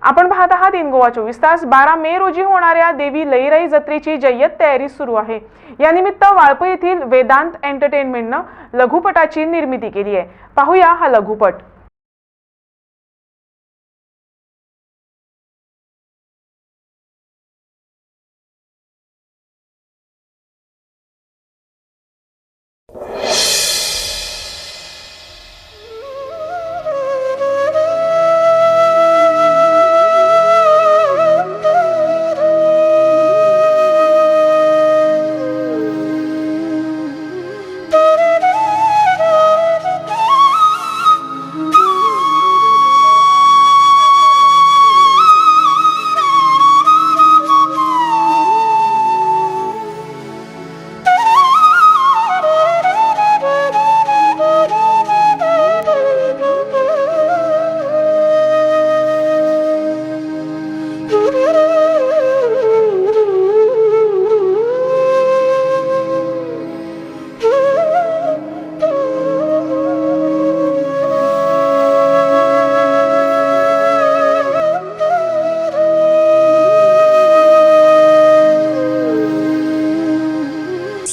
आपण पाहत आहात इन गोवा 24 तास. 12 मे रोजी होणाऱ्या देवी लईराई जत्रेची जय्यत तयारी सुरू आहे. या निमित्त वाळपई येथील वेदांत एंटरटेनमेंटने लघुपटाची निर्मिती केली आहे. पाहूया हा लघुपट.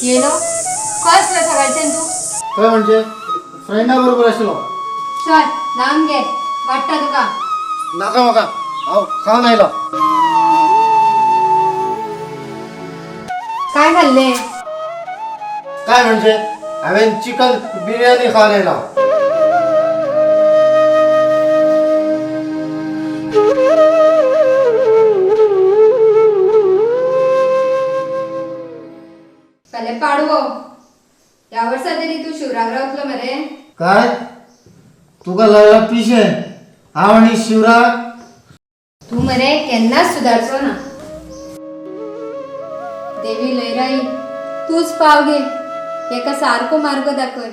येलो काय असलं सकाळच्यान तू? काय म्हणजे फ्रेंडा बरोबर आशिल्लो. चल लावून घे, वाटता तुका? नाका म्हाका, हांव खावन आयलो. काय खाल्ले? काय म्हणजे हांवें चिकन बिर्याणी खावन आयलो. पहिले पाडवो. या वर्सा तरी तू शिवराक रावतलो मरे. काय तुका लागला पिशे? हांव आनी शिवराक? तू मरे केन्नाच सुदारचो ना. देवी लईराई तूच पाव घे, एका सारको मार्ग दाखय.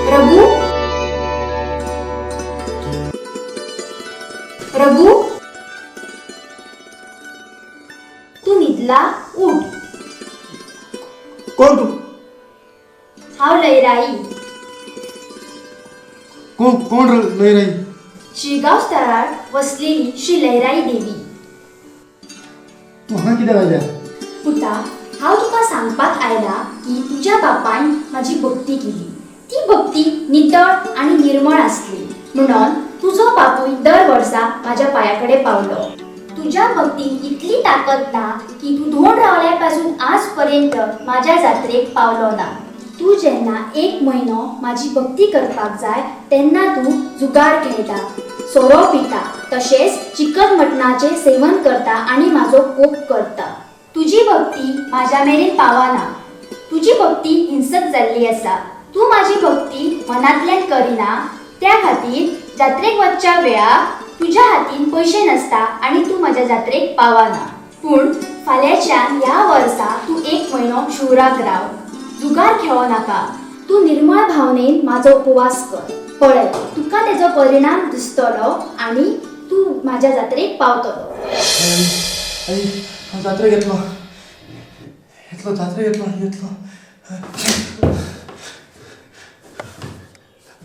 प्रभू, प्रभू, तू न्हिदला? उठ. कोण तू? हांव लईराई. कोण लईराई? शिरगांव स्थरार वसलेली श्री लईराई देवी. तू हांगा कित्याक आयल्या? पुता, हांव तुका सांगपाक आयला की तुज्या बापायन म्हाजी भक्ती केली. ती भक्ती नितळ आनी निर्मळ आसली, म्हणून तुजो बापूय दर वर्सा म्हाज्या पांया पावलो. तुझ्या भक्तीन इतली ताकद ना की तू धोंड रावल्यापासून आज पर्यंत माझ्या जात्रेक पावलो ना. तू जेन्ना 1 म्हयनो माझी भक्ती करपाक जाय तेन्ना तू जुगार खेळटा, सोरो पिता, तशेंच चिकन मटणाचे सेवन करता आणि माझो कोप करता. तुजी भक्ती माझ्या मेरेन पावना. तुजी भक्ती हिंसक जाल्ली आसा. तू माझी भक्ती मनांतल्यान करिना, त्या खातीर जात्रेक वचच्या वेळार तुझ्या हातीन पैसे नसता आणि तू माझ्या जात्रेक पावना. पूण फाल्यांच्यान ह्या वर्सा तू 1 म्हयनो शिवराक राव. जुगार खेळो नाका. तू निर्मळ भावनेन माझो उपवास कर. पळय, तुका तेजो परिणाम दिसतलो आणि तू माझ्या जात्रेक पावतलो. हांव जात्रेक येतलो. जात्रेक येतलो.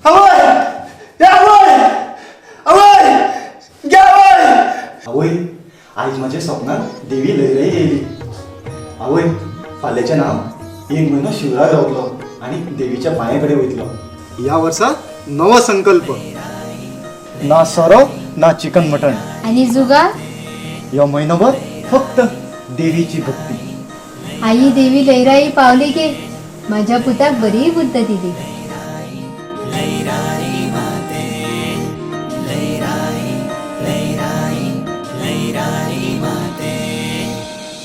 आवय! आवय, आज माझ्या स्वप्नात देवी लईराई येयली. आवय, फाल्यांच्या नाव 1 म्हयनो शिवराक रावतलो आणि देवीच्या पांयाकडे वयतलो. या वर्सा नवो संकल्प. ना सोरो ना चिकन मटण. आणि जुगार? ह्यो म्हयनोभर फक्त देवीची भक्ती. आई देवी लईराई पावली गे. माझ्या पुताक बरी बुद्ध दिली.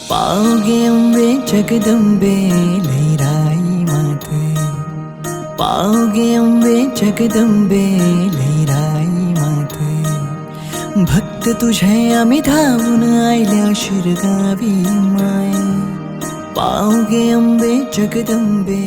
पाओगे अम्बे जगदम्बे लईराई माते. पाओगे अम्बे जगदम्बे लईराई माते. भक्त तुझे आम्ही धावून आयल्या शिरगावी माय. पाओगे अम्बे जगदम्बे